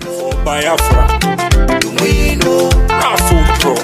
for Biafra. Afro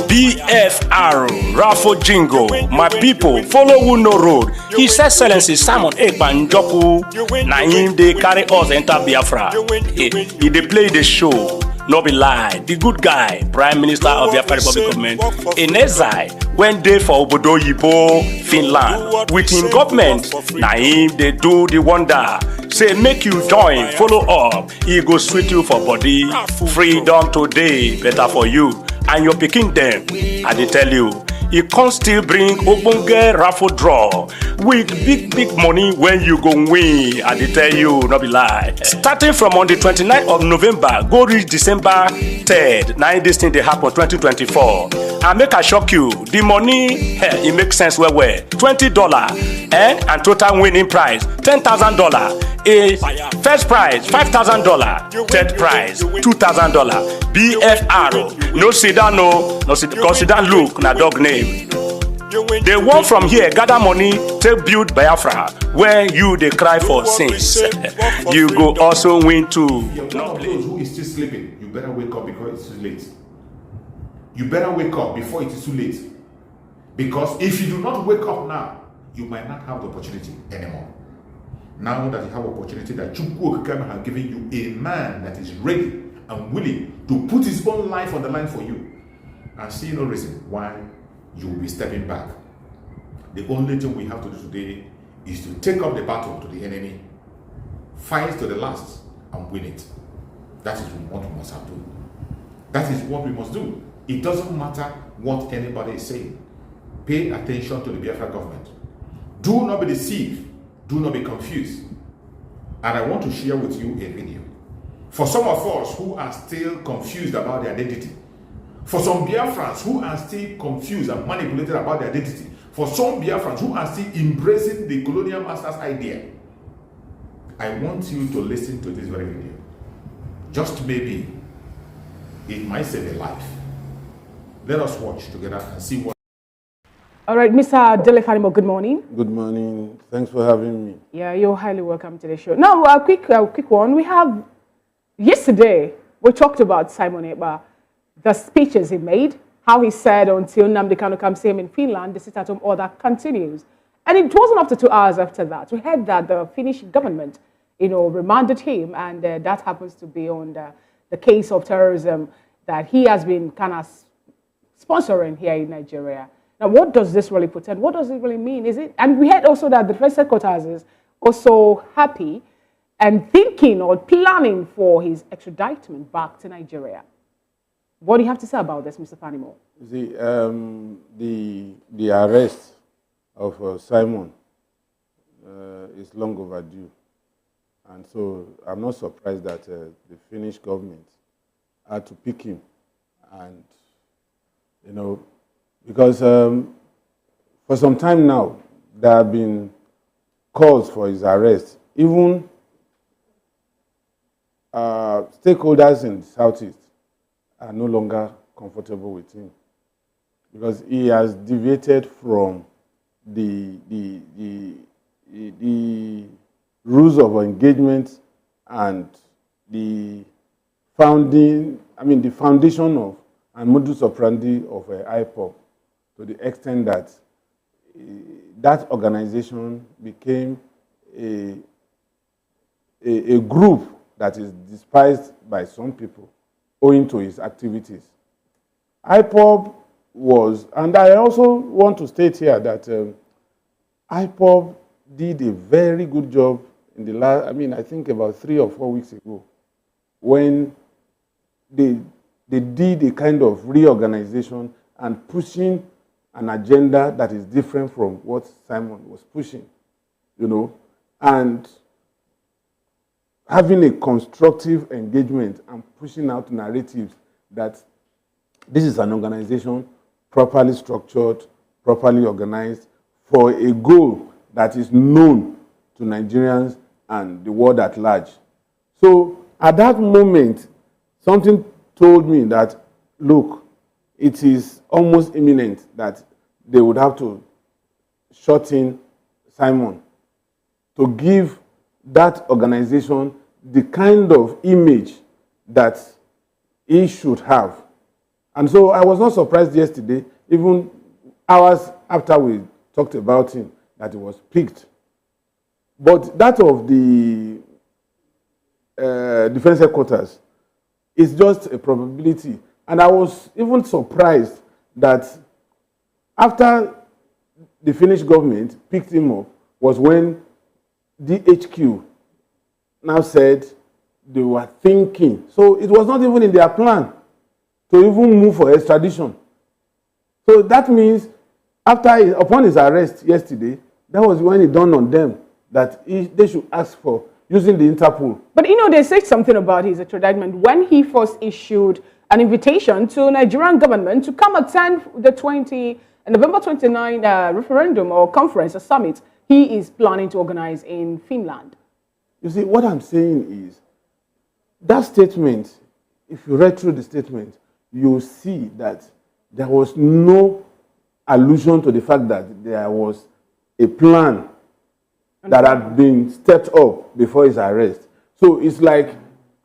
BFR, Raffle Jingo, my people, follow who no road. His Excellency Simon Ekpanjoku, na him they carry us enter Biafra. He they play the show, no be lie. The good guy, Prime Minister of Biafra Republic Government, in exile, went there for Obodo Yibo, Finland. With him government, na him they do the wonder. Say make you join, follow up, he go sweet you for body. Freedom today, better for you. And your picking them, I dey tell you, you can't still bring ogbonge raffle draw with big money when you go win. I dey tell you, no be lie. Starting from on the 29th of November, go reach December 3rd. Now this thing they happen 2024. And make I shock you, the money, it makes sense well. $20 and total winning prize $10,000. A first prize $5,000, third prize $2,000. BFR, no sit down, no sit down. Look, na dog name. They want from here gather money to build Biafra, where you they cry for sins. You go also win too. Who is still sleeping? You better wake up before it's too late. You better wake up before it is too late. Because if you do not wake up now, you might not have the opportunity anymore. Now that you have opportunity, that Chukwu has given you a man that is ready and willing to put his own life on the line for you, and see no reason why you will be stepping back. The only thing we have to do today is to take up the battle to the enemy, fight to the last, and win it. That is what we must have to do. That is what we must do. It doesn't matter what anybody is saying. Pay attention to the Biafra government. Do not be deceived. Do not be confused. And I want to share with you a video. For some of us who are still confused about their identity, for some Biafrans who are still confused and manipulated about their identity, for some Biafrans who are still embracing the colonial master's idea, I want you to listen to this very video. Just maybe it might save a life. Let us watch together and see what. All right, Mr. Delefanimo, good morning. Good morning. Thanks for having me. Yeah, you're highly welcome to the show. Now, a quick one. We have, yesterday, we talked about Simon Ekpa, the speeches he made, how he said until Nnamdi Kanu comes to him in Finland, the sit-at-home order continues. And it wasn't up to 2 hours after that. We heard that the Finnish government, remanded him, and that happens to be on the case of terrorism that he has been kind of sponsoring here in Nigeria. Now, what does this really portend? What does it really mean? And we heard also that the defense headquarters is also happy and thinking or planning for his extradition back to Nigeria. What do you have to say about this, Mr. Fanimo? The arrest of Simon is long overdue. And so I'm not surprised that the Finnish government had to pick him. And, because for some time now, there have been calls for his arrest. Even stakeholders in the Southeast are no longer comfortable with him because he has deviated from the rules of engagement and the foundation of and modus operandi of IPOB, to the extent that that organization became a group that is despised by some people owing to his activities. IPOB was, and I also want to state here that IPOB did a very good job in the last, I think about 3 or 4 weeks ago, when they did a kind of reorganization and pushing an agenda that is different from what Simon was pushing, and having a constructive engagement and pushing out narratives that this is an organization properly structured, properly organized for a goal that is known to Nigerians and the world at large. So at that moment, something told me that, look, it is almost imminent that they would have to shut in Simon to give that organization the kind of image that he should have. And so I was not surprised yesterday, even hours after we talked about him, that he was picked. But that of the defense headquarters is just a probability. And I was even surprised that after the Finnish government picked him up was when DHQ now said they were thinking. So it was not even in their plan to even move for extradition. So that means upon his arrest yesterday, that was when it dawned on them that they should ask for using the Interpol. But they said something about his extradition when he first issued an invitation to Nigerian government to come attend the November 29 referendum or conference or summit he is planning to organize in Finland. You see, what I'm saying is, that statement, if you read through the statement, you see that there was no allusion to the fact that there was a plan that had been stepped up before his arrest. So it's like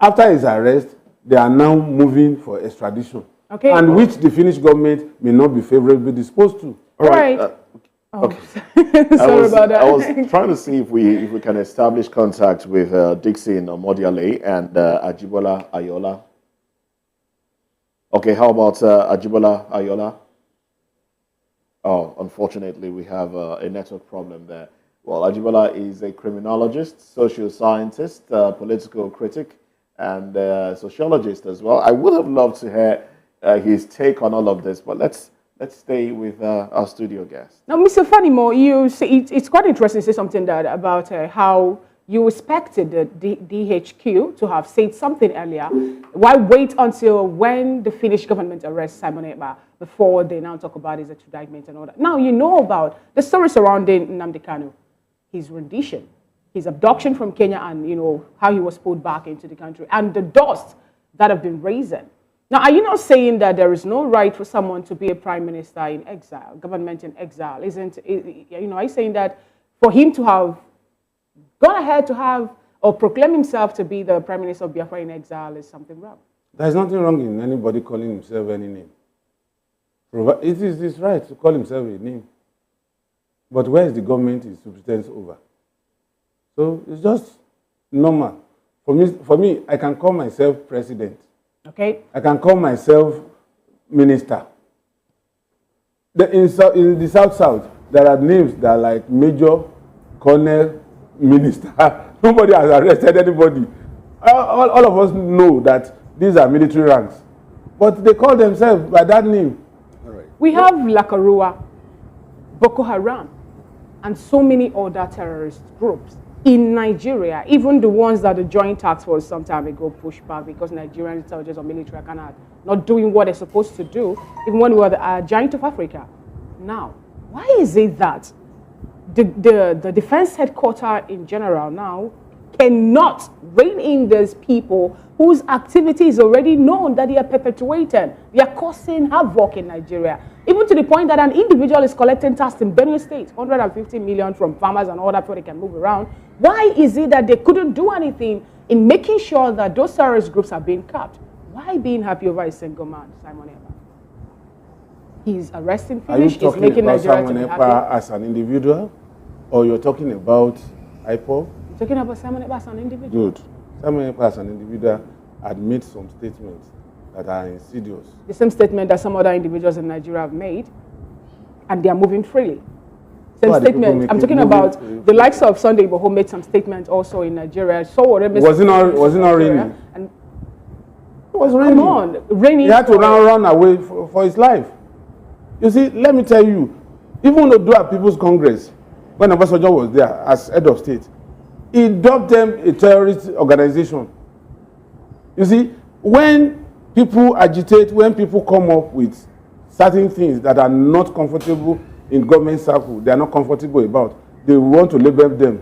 after his arrest, they are now moving for extradition. Okay. And which the Finnish government may not be favorably disposed to. All right. Okay. Sorry about that. I was trying to see if we can establish contact with Dixon Omodiale and Ajibola Ayola. Okay, how about Ajibola Ayola? Oh, unfortunately, we have a network problem there. Well, Ajibola is a criminologist, social scientist, political critic, and sociologist as well. I would have loved to hear his take on all of this, but let's stay with our studio guest. Now, Mr. Fanimo, you say it's quite interesting to say something about how you expected the DHQ to have said something earlier. Why wait until when the Finnish government arrests Simon Ekpa before they now talk about his extradition and all that? Now, you know about the story surrounding Nnamdi Kanu, his rendition, his abduction from Kenya, and how he was pulled back into the country, and the dust that have been raising. Now, are you not saying that there is no right for someone to be a prime minister in exile, government in exile? Are you saying that for him to have gone ahead to have or proclaim himself to be the prime minister of Biafra in exile is something wrong? There's nothing wrong in anybody calling himself any name. It is his right to call himself a name. But where is the government is subsistence over? So it's just normal. For me, I can call myself president. Okay. I can call myself minister. In the South, there are names that are like major, colonel, minister. Nobody has arrested anybody. All of us know that these are military ranks. But they call themselves by that name. All right. We have Lakarua, Boko Haram, and so many other terrorist groups in Nigeria, even the ones that the Joint Task Force some time ago pushed back because Nigerian intelligence or military are not doing what they're supposed to do, even when we were the giant of Africa. Now, why is it that the defense headquarters in general now cannot rein in those people whose activity is already known that they are perpetuating? They are causing havoc in Nigeria, even to the point that an individual is collecting tax in Benue State, 150 million from farmers and all that so they can move around. Why is it that they couldn't do anything in making sure that those terrorist groups are being capped? Why being happy over a single man, Simon Ekpa? He's arresting Finnish, he's making Nigeria Simon to be Ekpa happy. as an individual, or you're talking about IPOB? You're talking about Simon Ekpa as an individual? Good. Simon Ekpa as an individual had made some statements that are insidious. The same statement that some other individuals in Nigeria have made, and they are moving freely. Same statement. I'm talking about the likes of Sunday Igboho made some statements also in Nigeria. So was it not raining? And it was raining. come on, raining. He had to run away for his life. You see, let me tell you, even though Odua People's Congress, when Obasanjo was there as head of state, he dubbed them a terrorist organization. You see, when people agitate, when people come up with certain things that are not comfortable in government circle, they are not comfortable about, they want to label them.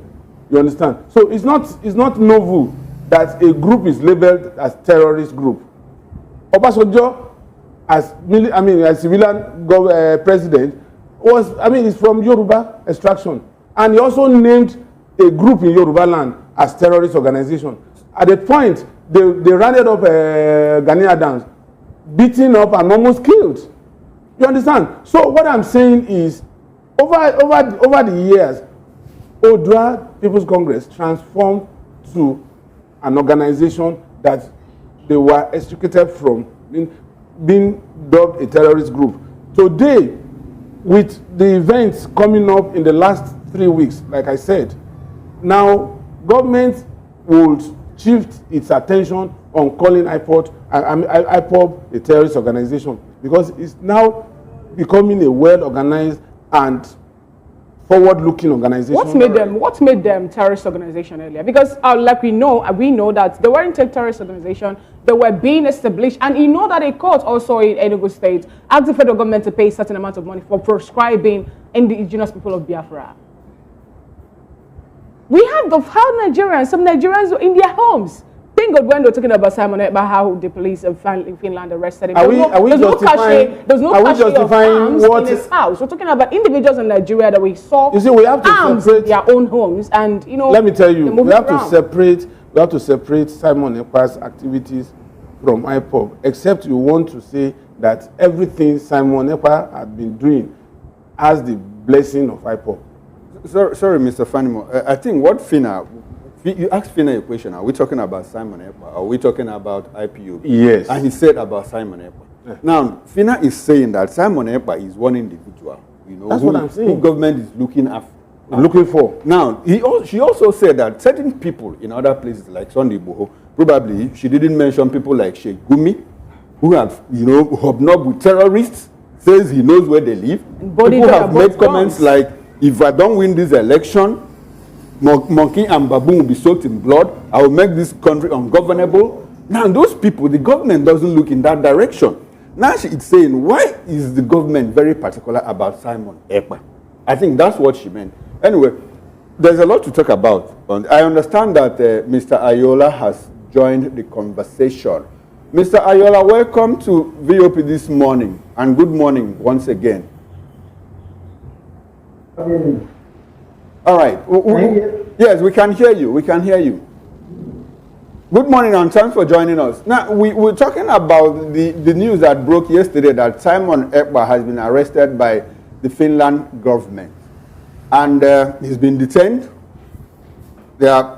You understand? So it's not novel that a group is labeled as terrorist group. Obasanjo, as civilian president, is from Yoruba extraction, and he also named a group in Yoruba land as terrorist organization. At the point, they rounded up Ghanaian Adams, beaten up and almost killed. You understand? So what I'm saying is, over the years, Odua People's Congress transformed to an organization that they were extricated from being dubbed a terrorist group. Today, with the events coming up in the last 3 weeks, like I said, now government would shift its attention on calling IPOB a terrorist organization, because it's now becoming a well-organized and forward-looking organization. What made them terrorist organization earlier? Because like we know that they weren't a terrorist organization. They were being established, and you know that a court also in Enugu State asked the federal government to pay a certain amount of money for proscribing indigenous people of Biafra. We have how Nigerians, some Nigerians in their homes. Thank God when they're talking about Simon about how the police in Finland arrested him. There's no cachet of arms in his house. We're talking about individuals in Nigeria that we saw. You see, we have to arms separate in their own homes, and you know. Let me tell you, we have to separate Simon Ekpa's activities from IPOB, except you want to say that everything Simon Ekpa had been doing has the blessing of IPOB. Sorry, Mr. Fanimo. I think what Fina, you asked Fina a question. Are we talking about Simon Ekpa? Are we talking about IPOB? Yes. And he said about Simon Ekpa. Yeah. Now, Fina is saying that Simon Ekpa is one individual. You know, that's what I'm saying. Who government is looking after. Looking for. Now, she also said that certain people in other places like Sunday Boho, probably she didn't mention people like Sheikh Gumi, who have, you know, hobnobbed with terrorists, says he knows where they live. People have made comments like, if I don't win this election, monkey and baboon will be soaked in blood. I will make this country ungovernable. Now, those people, the government doesn't look in that direction. Now she is saying, why is the government very particular about Simon Ekpa? I think that's what she meant. Anyway, there's a lot to talk about. I understand that Mr. Ayola has joined the conversation. Mr. Ayola, welcome to VOP this morning, and good morning once again. All right. Yes, we can hear you. We can hear you. Good morning and thanks for joining us. Now, we're talking about the news that broke yesterday that Simon Ekpa has been arrested by the Finland government. And he's been detained.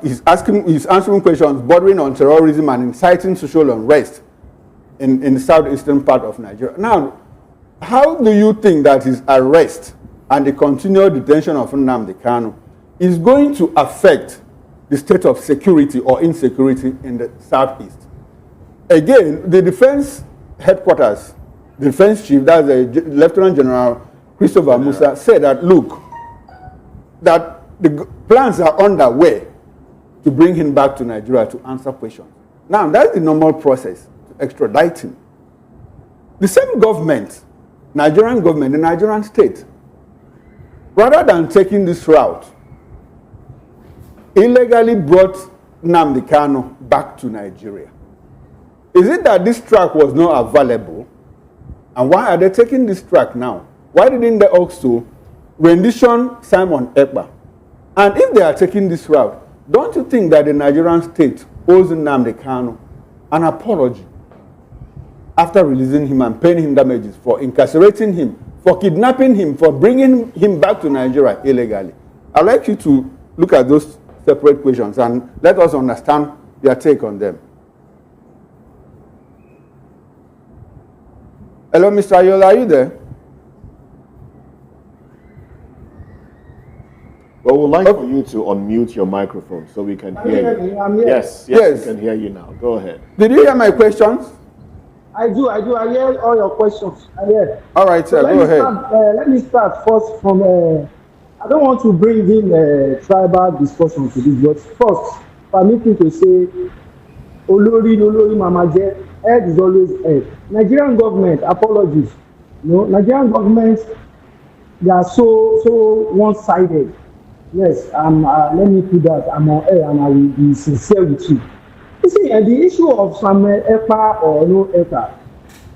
He's answering questions bordering on terrorism and inciting social unrest in the southeastern part of Nigeria. Now, how do you think that his arrest and the continued detention of Nnamdi Kanu is going to affect the state of security or insecurity in the southeast? Again, the defense headquarters, the defense chief, that's Lieutenant General Christopher Musa, said that, look, that the plans are underway to bring him back to Nigeria to answer questions. Now, that's the normal process to extradite him. The same government, Nigerian government, the Nigerian state, rather than taking this route, illegally brought Nnamdi Kanu back to Nigeria. Is it that this track was not available? And why are they taking this track now? Why didn't they also rendition Simon Ekpa? And if they are taking this route, don't you think that the Nigerian state owes Nnamdi Kanu an apology after releasing him and paying him damages for incarcerating him, for kidnapping him, for bringing him back to Nigeria illegally? I'd like you to look at those separate questions and let us understand your take on them. Hello, Mr. Ayola, are you there? Well, we'd like for you to unmute your microphone so we can hear you. I'm here. Yes, we can hear you now. Go ahead. Did you hear my questions? I do. I hear all your questions. I hear. All right, sir, go ahead. Let me start first from, I don't want to bring in tribal discussion to this, but first, permit me to say, Olori Mamaje, head is always head. Nigerian government, apologies. No, Nigerian government, they are so one-sided. Yes, let me put that. I'm on air and I will be sincere with you. You see, the issue of Samuel Ekpa or no Ekpa,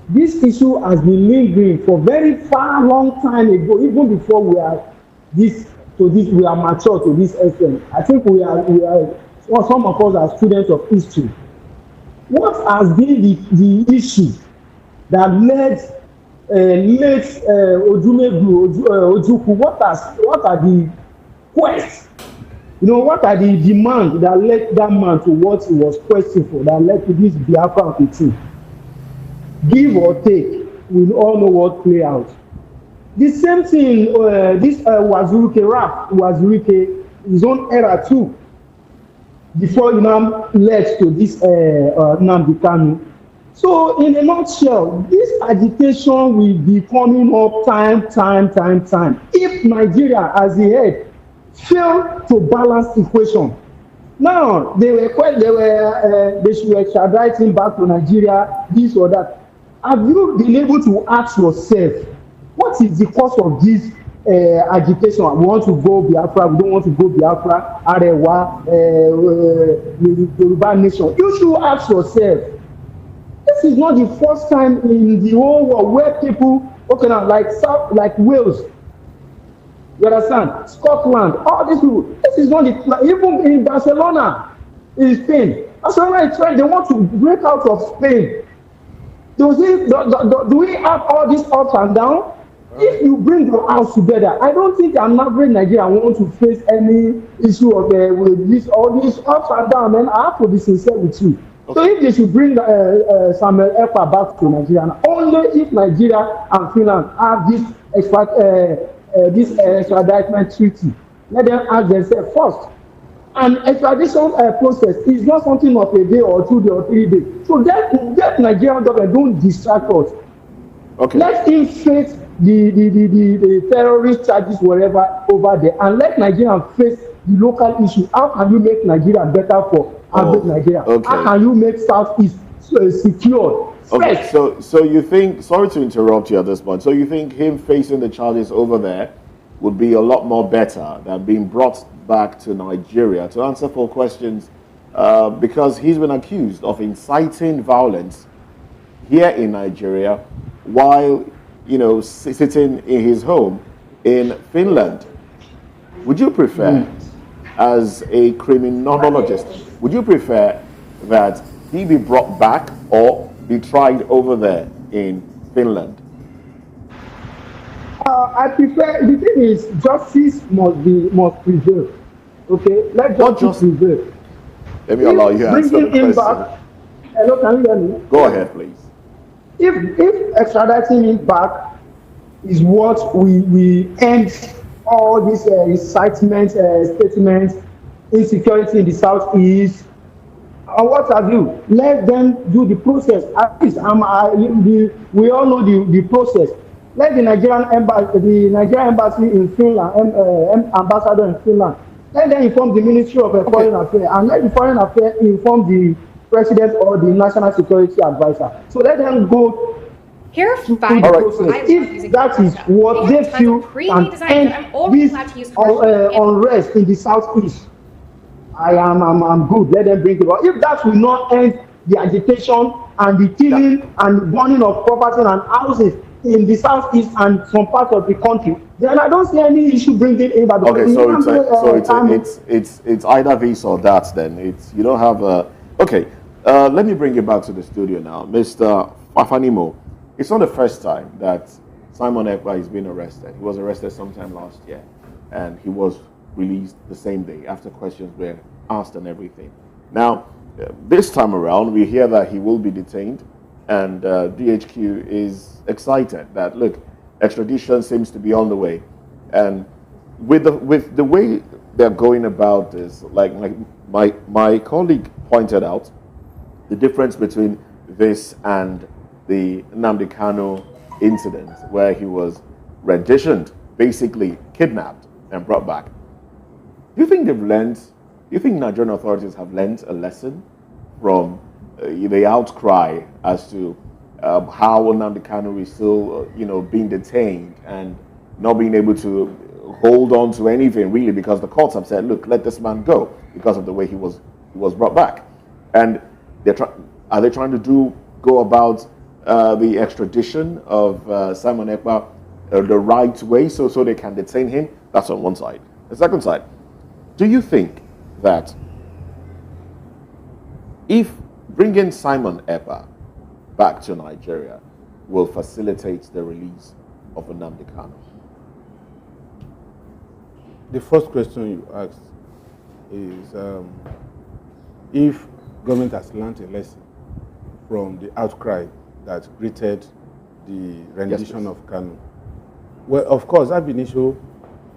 this issue has been lingering for very far long time ago, even before we are mature to this extent. I think we are or some of us are students of history, what has been the issue that led late Ojukwu? What are the quests? You know, what are the demands that led that man to what he was questioned for, that led to this Biafra 15? Give or take, we all know what play out. The same thing, this Wazirike rap, Wazirike, his own era too, before Imam led to this Nnamdi Kanu. So in a nutshell, this agitation will be coming up time. If Nigeria as a head fail to balance equation. Now they should extradite him back to Nigeria, this or that. Have you been able to ask yourself, what is the cause of this agitation? We want to go Biafra, we don't want to go Biafra, Arewa, Yoruba nation. You should ask yourself, this is not the first time in the whole world where people, okay now, like Wales, you understand, Scotland, all these people, this is not the, even in Barcelona, in Spain, Barcelona is trying, they want to break out of Spain. Do we have all this ups and downs? If you bring your house together, I don't think an average Nigerian want to face any issue of with this all these ups and downs. And I have to be sincere with you. Okay. So if they should bring Samuel Ekpa back to Nigeria, only if Nigeria and Finland have this extradition treaty, let them ask themselves first. And extradition process is not something of a day or 2 days or 3 days. So that Nigerian government don't distract us. Okay. Let him face the terrorist charges wherever over there, and let Nigeria face the local issue. How can you make Nigeria better for average Nigeria? Okay. How can you make Southeast secure? Okay, so you think, sorry to interrupt you at this point, so you think him facing the charges over there would be a lot more better than being brought back to Nigeria to answer 4 questions, because he's been accused of inciting violence here in Nigeria while, you know, sitting in his home in Finland. Would you prefer, as a criminologist, would you prefer that he be brought back or be tried over there in Finland? I prefer, the thing is, justice must prevail. Okay, let justice prevail. Let me allow you to answer the question. Back, hello, can you hear me? Go ahead, please. If extraditing him back is what we end all these incitement statements, insecurity in the southeast, or what have you, let them do the process. At least we all know the process. Let the Nigerian embassy in Finland, ambassador in Finland, let them inform the Ministry of Foreign Affairs, and let the Foreign Affairs inform the President or the National Security Advisor. So let them go. Here are 5 if that is what they feel can end this unrest in the southeast, I'm good. Let them bring it up. If that will not end the agitation and the killing and the burning of property and houses in the southeast and some parts of the country, then I don't see any issue bringing in. Okay, so it's either this or that. Then it's, you don't have a. Okay, let me bring you back to the studio now, Mr. Fafanimo. It's not the first time that Simon Ekpa is being arrested. He was arrested sometime last year, and he was released the same day after questions were asked and everything. Now, this time around, we hear that he will be detained, and DHQ is excited that, look, extradition seems to be on the way. And with the way they're going about this, like my colleague pointed out, the difference between this and the Nnamdi Kanu incident, where he was renditioned, basically kidnapped and brought back. Do you think they've learned? Do you think Nigerian authorities have learned a lesson from the outcry as to how Nnamdi Kanu is still, being detained and not being able to hold on to anything really, because the courts have said, look, let this man go because of the way he was brought back, and are they trying to go about the extradition of Simon Ekpa the right way so they can detain him? That's on one side. The second side, do you think that if bringing Simon Ekpa back to Nigeria will facilitate the release of Nnamdi Kanu? The first question you asked is if government has learned a lesson from the outcry that greeted the rendition of Kanu. Well, of course, Ab initio,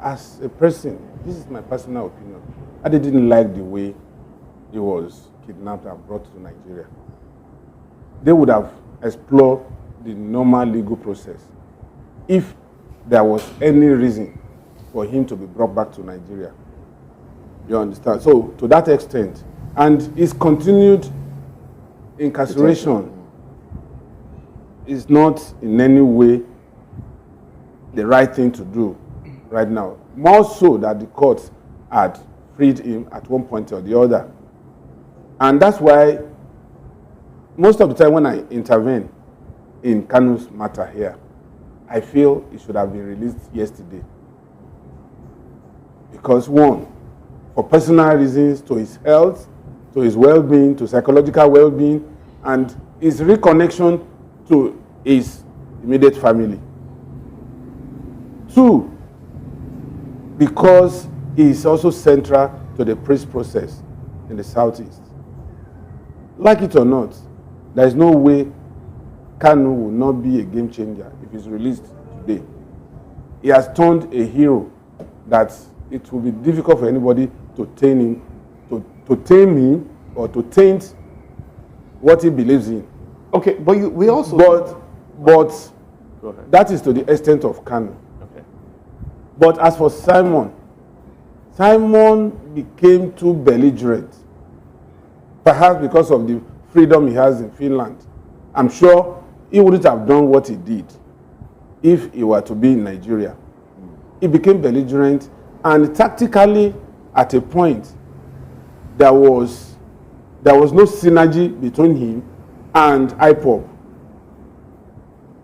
as a person, this is my personal opinion, I didn't like the way he was kidnapped and brought to Nigeria. They would have explored the normal legal process if there was any reason for him to be brought back to Nigeria. You understand? So, to that extent, and his continued incarceration is not in any way the right thing to do right now. More so that the courts had freed him at one point or the other. And that's why most of the time when I intervene in Kanu's matter here, I feel it should have been released yesterday. Because one, for personal reasons, to his health, to his well-being, to psychological well-being, and his reconnection to his immediate family. Two, because he is also central to the peace process in the Southeast. Like it or not, there is no way Kanu will not be a game changer if he's released today. He has turned a hero that it will be difficult for anybody to tame him, to tame him or to taint what he believes in. Okay, but we also... But that is to the extent of Kanu. Okay. But as for Simon became too belligerent, perhaps because of the freedom he has in Finland. I'm sure he wouldn't have done what he did if he were to be in Nigeria. He became belligerent, and tactically, at a point, there was no synergy between him and IPOB.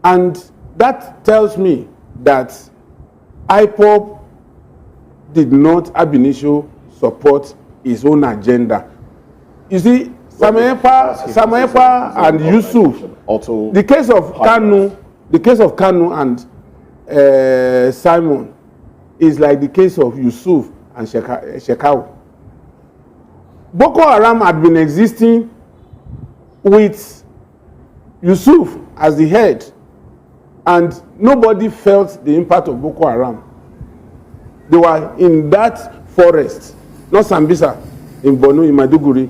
And that tells me that IPOB did not ab initio support his own agenda. You see, Samuel Ekpa and Yusuf, the case of Kanu and Simon is like the case of Yusuf and Shekau. Boko Haram had been existing with Yusuf as the head, and nobody felt the impact of Boko Haram. They were in that forest, not Sambisa, in Borno, in Maiduguri,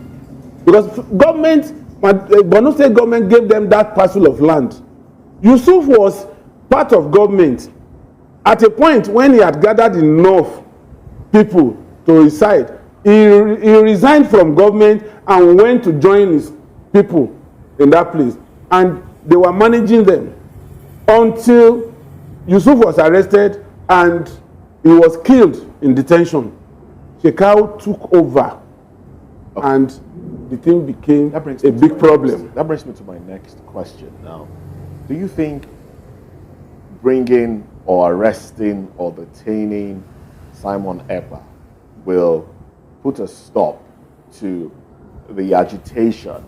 because Borno State government gave them that parcel of land. Yusuf was part of government at a point when he had gathered enough people to his side. He resigned from government and went to join his people in that place, and they were managing them until Yusuf was arrested and he was killed in detention. Shekau took over, and the thing became a big problem. That brings me to my next question now. Do you think bringing or arresting or detaining Simon Ekpa will put a stop to the agitation?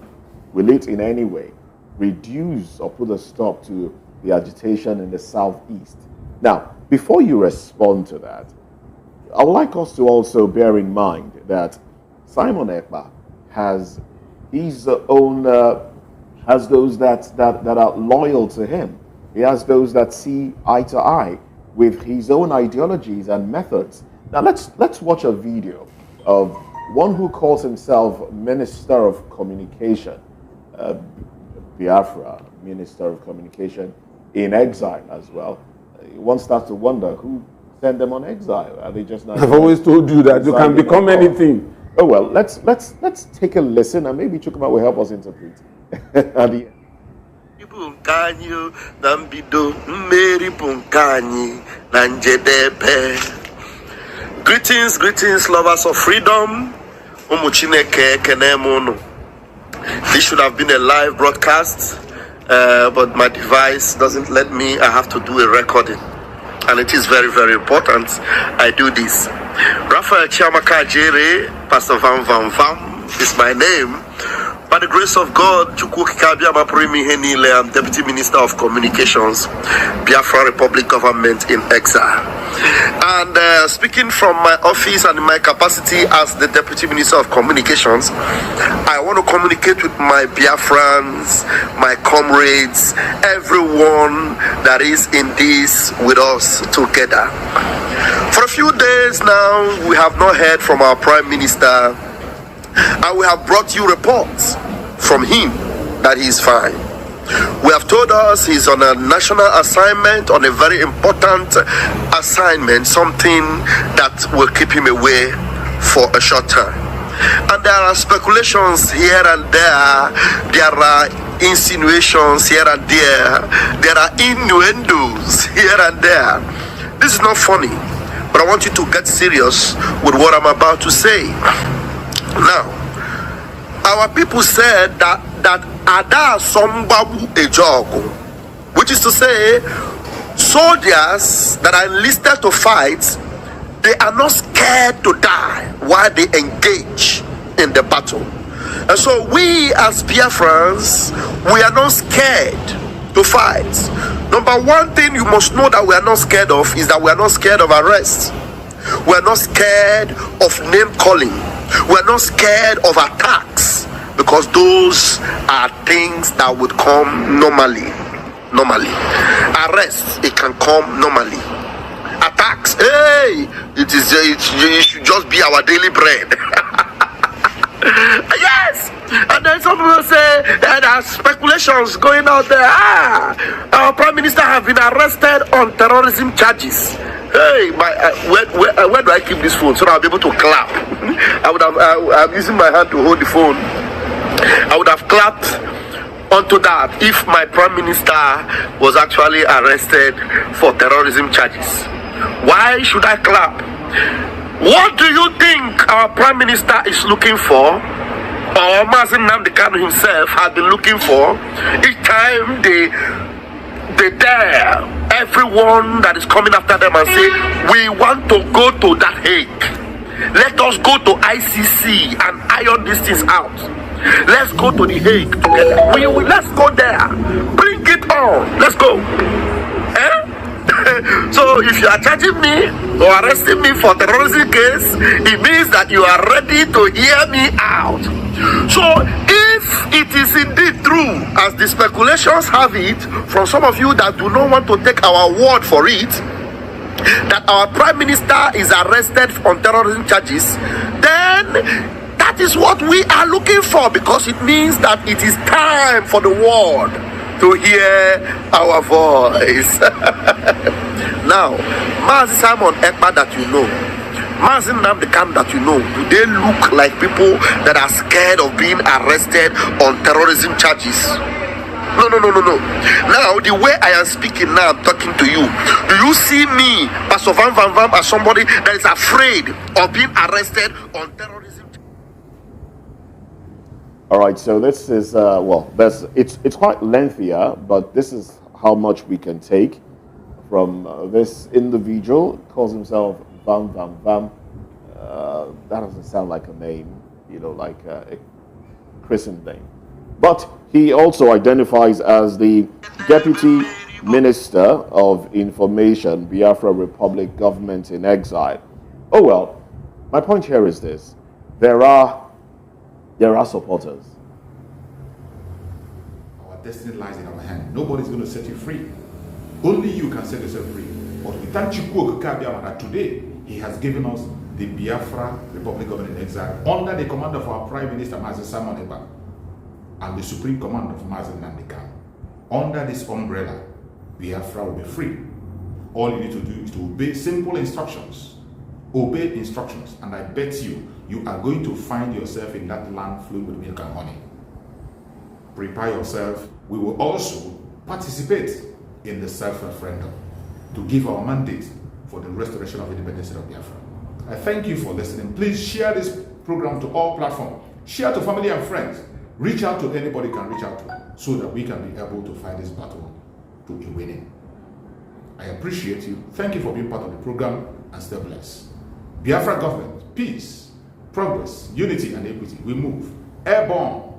Will it in any way reduce or put a stop to the agitation in the Southeast? Now, before you respond to that, I would like us to also bear in mind that Simon Ekpa has his own, has those that are loyal to him. He has those that see eye to eye with his own ideologies and methods. Now let's watch a video of one who calls himself Minister of Communication, Biafra, Minister of Communication, in exile as well. One starts to wonder who sent them on exile. Are they just not? I've always told you that you can become anything. Oh well, let's take a listen, and maybe Chukwuma will help us interpret. At the end. Greetings, lovers of freedom. This should have been a live broadcast, but my device doesn't let me. I have to do a recording, and it is very, very important I do this. Raphael Chiamaka Jere, Pastor Vam Vam Vam is my name. By the grace of God, I'm Deputy Minister of Communications, Biafra Republic Government in exile. And speaking from my office and my capacity as the Deputy Minister of Communications, I want to communicate with my Biafrans, my comrades, everyone that is in this with us together. For a few days now, we have not heard from our Prime Minister, and we have brought you reports from him that he is fine. We have told us he's on a national assignment, on a very important assignment, something that will keep him away for a short time. And there are speculations here and there are insinuations here and there are innuendos here and there. This is not funny, but I want you to get serious with what I'm about to say. Now, our people said that Ada Sombabu Ejogo, which is to say, soldiers that are enlisted to fight, they are not scared to die while they engage in the battle. And so we as Biafrans, we are not scared to fight. Number one thing you must know that we are not scared of is that we are not scared of arrest. We are not scared of name calling. We are not scared of attacks, because those are things that would come normally. Arrest, it can come normally. Attacks, hey, it should just be our daily bread. Yes. And then some people say there are speculations going out there. Our Prime Minister have been arrested on terrorism charges. Hey, where do I keep this phone so that I'll be able to clap? I'm using my hand to hold the phone. I would have clapped onto that if my Prime Minister was actually arrested for terrorism charges. Why should I clap? What do you think our Prime Minister is looking for, or Mazen Namdekan himself has been looking for, each time they dare everyone that is coming after them and say, we want to go to that Hague. Let us go to ICC and iron these things out. Let's go to the Hague together. Let's go there. Bring it on. Let's go. So if you are charging me or arresting me for terrorism case, it means that you are ready to hear me out. So if it is indeed true, as the speculations have it from some of you that do not want to take our word for it, that our Prime Minister is arrested on terrorism charges, then that is what we are looking for, because it means that it is time for the world to hear our voice. Now, Mazi Simon Ekpa that you know, Mazi Namdekan that you know, do they look like people that are scared of being arrested on terrorism charges? No. Now, the way I am speaking now, I'm talking to you. Do you see me, Pastor Van as somebody that is afraid of being arrested on terrorism? All right, so this is, it's quite lengthier, but this is how much we can take from this individual. Calls himself Vam. That doesn't sound like a name, like a christened name. But he also identifies as the Deputy Minister of Information, Biafra Republic Government in exile. Oh well, my point here is this. There are supporters. Our destiny lies in our hand. Nobody's going to set you free. Only you can set yourself free. But we thank Chukwu that today he has given us the Biafra Republic Government in exile under the command of our Prime Minister Mazen Simon Ekpa and the Supreme Command of Mazen Namdekan. Under this umbrella, Biafra will be free. All you need to do is to obey simple instructions. Obey instructions, and I bet you are going to find yourself in that land flowing with milk and honey. Prepare yourself. We will also participate in the self-referendum to give our mandate for the restoration of independence of Biafra. I thank you for listening. Please share this program to all platforms. Share to family and friends. Reach out to anybody you can reach out to, so that we can be able to fight this battle to a winning. I appreciate you. Thank you for being part of the program, and stay blessed. Biafra government, peace, progress, unity, and equity. We move airborne